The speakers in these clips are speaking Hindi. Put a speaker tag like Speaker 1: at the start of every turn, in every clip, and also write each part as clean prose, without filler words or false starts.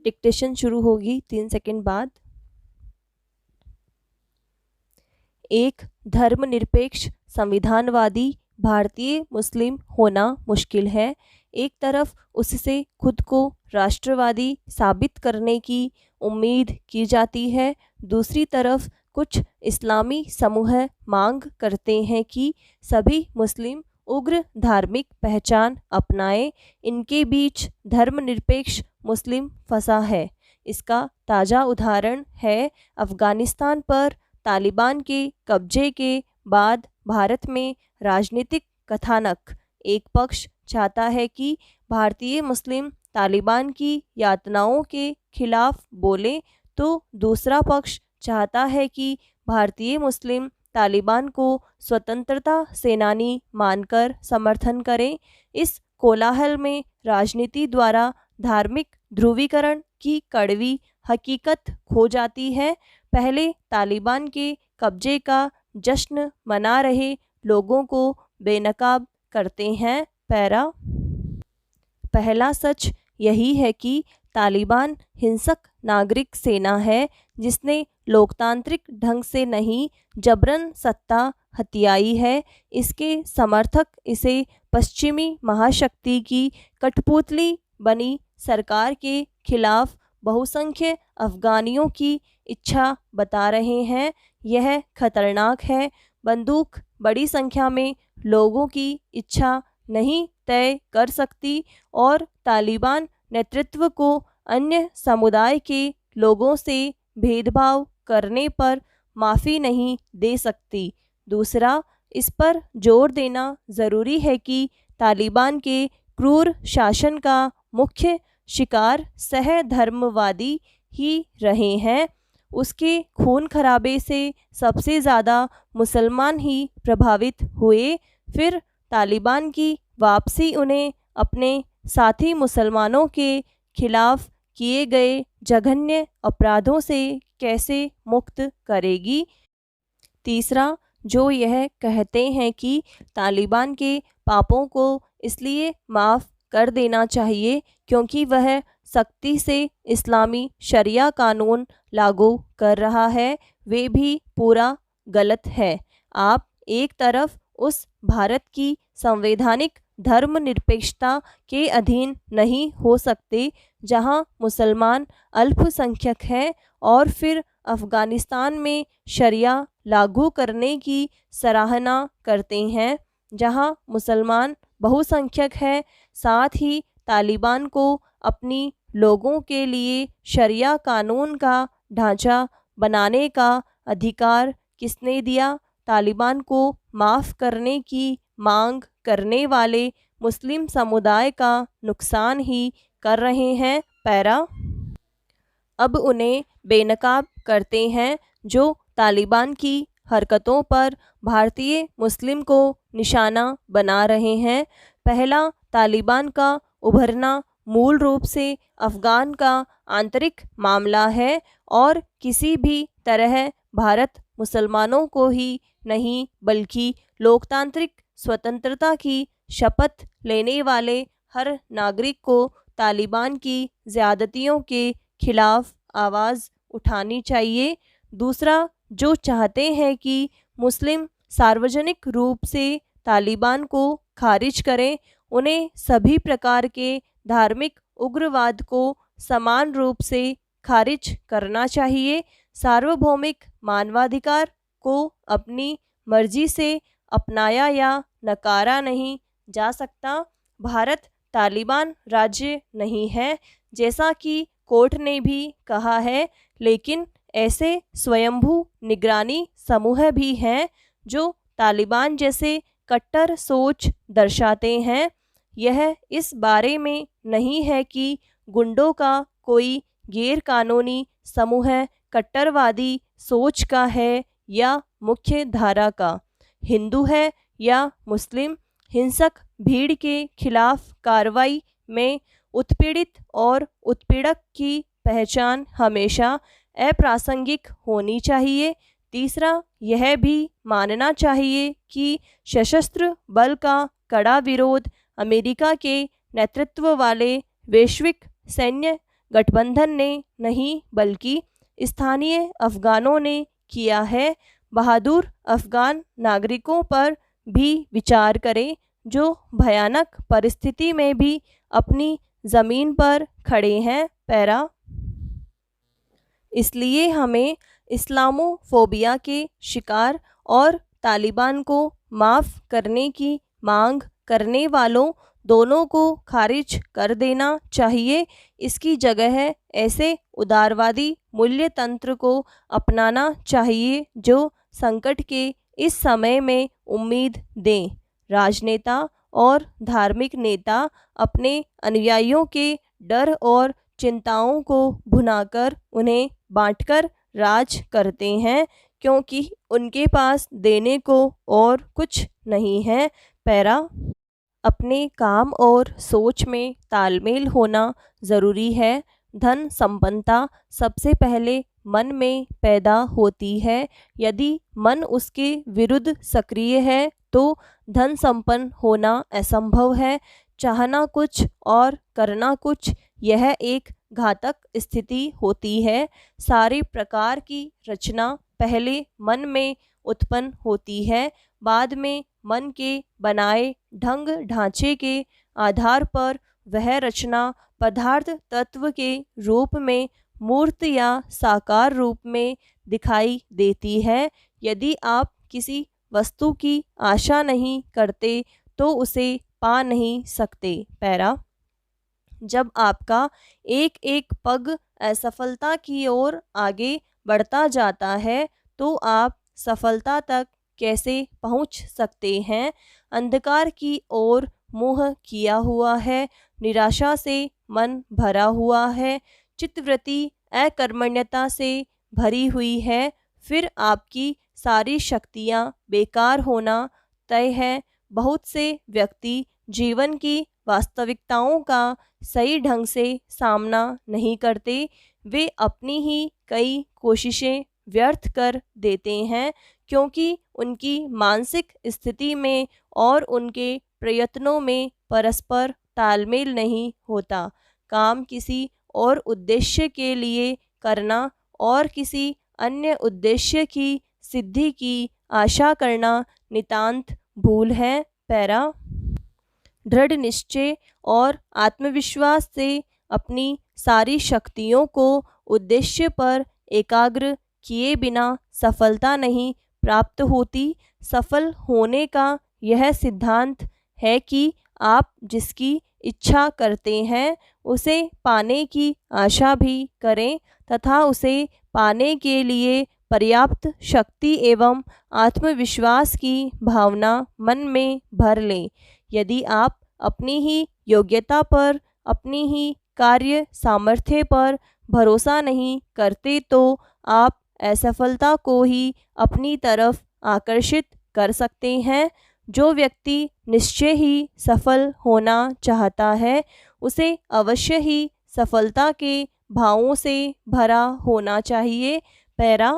Speaker 1: डिक्टेशन शुरू होगी 3 सेकंड बाद। एक धर्मनिरपेक्ष संविधानवादी भारतीय मुस्लिम होना मुश्किल है। एक तरफ उससे खुद को राष्ट्रवादी साबित करने की उम्मीद की जाती है, दूसरी तरफ कुछ इस्लामी समूह मांग करते हैं कि सभी मुस्लिम उग्र धार्मिक पहचान अपनाएं। इनके बीच धर्मनिरपेक्ष मुस्लिम फंसा है। इसका ताज़ा उदाहरण है अफ़गानिस्तान पर तालिबान के कब्जे के बाद भारत में राजनीतिक कथानक। एक पक्ष चाहता है कि भारतीय मुस्लिम तालिबान की यातनाओं के खिलाफ बोले, तो दूसरा पक्ष चाहता है कि भारतीय मुस्लिम तालिबान को स्वतंत्रता सेनानी मानकर समर्थन करें। इस कोलाहल में राजनीति द्वारा धार्मिक ध्रुवीकरण की कड़वी हकीकत खो जाती है। पहले तालिबान के कब्जे का जश्न मना रहे लोगों को बेनकाब करते हैं। पैरा। पहला सच यही है कि तालिबान हिंसक नागरिक सेना है जिसने लोकतांत्रिक ढंग से नहीं जबरन सत्ता हथियाई है। इसके समर्थक इसे पश्चिमी महाशक्ति की कठपुतली बनी सरकार के खिलाफ बहुसंख्य अफगानियों की इच्छा बता रहे हैं। यह खतरनाक है। बंदूक बड़ी संख्या में लोगों की इच्छा नहीं तय कर सकती और तालिबान नेतृत्व को अन्य समुदाय के लोगों से भेदभाव करने पर माफ़ी नहीं दे सकती। दूसरा, इस पर जोर देना ज़रूरी है कि तालिबान के क्रूर शासन का मुख्य शिकार सहधर्मवादी ही रहे हैं। उसके खून खराबे से सबसे ज़्यादा मुसलमान ही प्रभावित हुए। फिर तालिबान की वापसी उन्हें अपने साथी मुसलमानों के खिलाफ किए गए जघन्य अपराधों से कैसे मुक्त करेगी। तीसरा, जो यह कहते हैं कि तालिबान के पापों को इसलिए माफ़ कर देना चाहिए क्योंकि वह सख्ती से इस्लामी शरिया कानून लागू कर रहा है, वे भी पूरा गलत है। आप एक तरफ उस भारत की संवैधानिक धर्मनिरपेक्षता के अधीन नहीं हो सकते जहां मुसलमान अल्पसंख्यक हैं और फिर अफ़गानिस्तान में शरिया लागू करने की सराहना करते हैं जहां मुसलमान बहुसंख्यक हैं। साथ ही तालिबान को अपनी लोगों के लिए शरिया कानून का ढांचा बनाने का अधिकार किसने दिया। तालिबान को माफ़ करने की मांग करने वाले मुस्लिम समुदाय का नुकसान ही कर रहे हैं। पैरा। अब उन्हें बेनकाब करते हैं जो तालिबान की हरकतों पर भारतीय मुस्लिम को निशाना बना रहे हैं। पहला, तालिबान का उभरना मूल रूप से अफ़गान का आंतरिक मामला है और किसी भी तरह भारत मुसलमानों को ही नहीं बल्कि लोकतांत्रिक स्वतंत्रता की शपथ लेने वाले हर नागरिक को तालिबान की ज़्यादतियों के खिलाफ आवाज़ उठानी चाहिए। दूसरा, जो चाहते हैं कि मुस्लिम सार्वजनिक रूप से तालिबान को खारिज करें, उन्हें सभी प्रकार के धार्मिक उग्रवाद को समान रूप से खारिज करना चाहिए। सार्वभौमिक मानवाधिकार को अपनी मर्जी से अपनाया या नकारा नहीं जा सकता। भारत तालिबान राज्य नहीं है जैसा कि कोर्ट ने भी कहा है, लेकिन ऐसे स्वयंभू निगरानी समूह भी हैं जो तालिबान जैसे कट्टर सोच दर्शाते हैं। यह इस बारे में नहीं है कि गुंडों का कोई गैर कानूनी समूह कट्टरवादी सोच का है या मुख्य धारा का। हिंदू है या मुस्लिम, हिंसक भीड़ के खिलाफ कार्रवाई में उत्पीड़ित और उत्पीड़क की पहचान हमेशा अप्रासंगिक होनी चाहिए। तीसरा, यह भी मानना चाहिए कि सशस्त्र बल का कड़ा विरोध अमेरिका के नेतृत्व वाले वैश्विक सैन्य गठबंधन ने नहीं बल्कि स्थानीय अफगानों ने किया है। बहादुर अफगान नागरिकों पर भी विचार करें जो भयानक परिस्थिति में भी अपनी ज़मीन पर खड़े हैं। पैरा। इसलिए हमें इस्लामोफोबिया के शिकार और तालिबान को माफ़ करने की मांग करने वालों दोनों को खारिज कर देना चाहिए। इसकी जगह ऐसे उदारवादी मूल्य तंत्र को अपनाना चाहिए जो संकट के इस समय में उम्मीद दें। राजनेता और धार्मिक नेता अपने अनुयायियों के डर और चिंताओं को भुनाकर उन्हें बांटकर राज करते हैं क्योंकि उनके पास देने को और कुछ नहीं है। पैरा। अपने काम और सोच में तालमेल होना ज़रूरी है। धन संपन्नता सबसे पहले मन में पैदा होती है। यदि मन उसके विरुद्ध सक्रिय है तो धन संपन्न होना असंभव है। चाहना कुछ और करना कुछ, यह एक घातक स्थिति होती है। सारे प्रकार की रचना पहले मन में उत्पन्न होती है, बाद में मन के बनाए ढंग ढांचे के आधार पर वह रचना पदार्थ तत्व के रूप में मूर्त या साकार रूप में दिखाई देती है। यदि आप किसी वस्तु की आशा नहीं करते तो उसे पा नहीं सकते। पैरा। जब आपका एक एक पग असफलता की ओर आगे बढ़ता जाता है तो आप सफलता तक कैसे पहुंच सकते हैं? अंधकार की ओर मुंह किया हुआ है, निराशा से मन भरा हुआ है, चित्तवृत्ति अकर्मण्यता से भरी हुई है, फिर आपकी सारी शक्तियां बेकार होना तय है। बहुत से व्यक्ति जीवन की वास्तविकताओं का सही ढंग से सामना नहीं करते। वे अपनी ही कई कोशिशें व्यर्थ कर देते हैं क्योंकि उनकी मानसिक स्थिति में और उनके प्रयत्नों में परस्पर तालमेल नहीं होता। काम किसी और उद्देश्य के लिए करना और किसी अन्य उद्देश्य की सिद्धि की आशा करना नितांत भूल है। पैरा। दृढ़ निश्चय और आत्मविश्वास से अपनी सारी शक्तियों को उद्देश्य पर एकाग्र किए बिना सफलता नहीं प्राप्त होती। सफल होने का यह सिद्धांत है कि आप जिसकी इच्छा करते हैं उसे पाने की आशा भी करें तथा उसे पाने के लिए पर्याप्त शक्ति एवं आत्मविश्वास की भावना मन में भर लें। यदि आप अपनी ही योग्यता पर, अपनी ही कार्य सामर्थ्य पर भरोसा नहीं करते तो आप असफलता को ही अपनी तरफ आकर्षित कर सकते हैं। जो व्यक्ति निश्चय ही सफल होना चाहता है उसे अवश्य ही सफलता के भावों से भरा होना चाहिए। पैरा।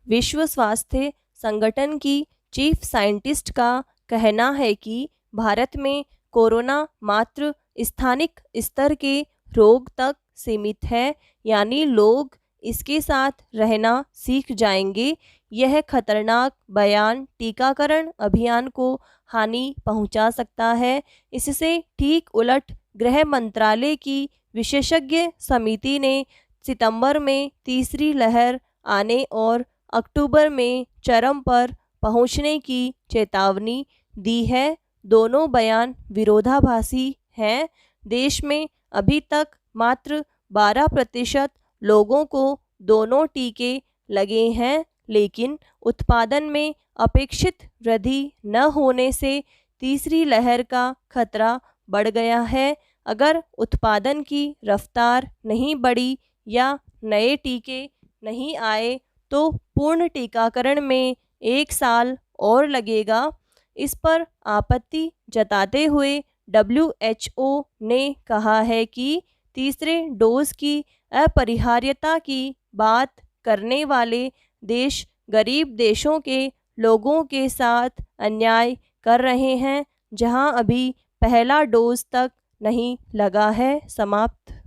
Speaker 1: विश्व स्वास्थ्य संगठन की चीफ साइंटिस्ट का कहना है कि भारत में कोरोना मात्र स्थानिक स्तर के रोग तक सीमित है, यानी लोग इसके साथ रहना सीख जाएंगे। यह खतरनाक बयान टीकाकरण अभियान को हानि पहुंचा सकता है। इससे ठीक उलट गृह मंत्रालय की विशेषज्ञ समिति ने सितंबर में तीसरी लहर आने और अक्टूबर में चरम पर पहुंचने की चेतावनी दी है। दोनों बयान विरोधाभासी हैं। देश में अभी तक मात्र 12% लोगों को दोनों टीके लगे हैं, लेकिन उत्पादन में अपेक्षित वृद्धि न होने से तीसरी लहर का खतरा बढ़ गया है। अगर उत्पादन की रफ्तार नहीं बढ़ी या नए टीके नहीं आए तो पूर्ण टीकाकरण में 1 साल और लगेगा। इस पर आपत्ति जताते हुए WHO ने कहा है कि तीसरे डोज की अपरिहार्यता की बात करने वाले देश गरीब देशों के लोगों के साथ अन्याय कर रहे हैं जहां अभी पहला डोज तक नहीं लगा है। समाप्त।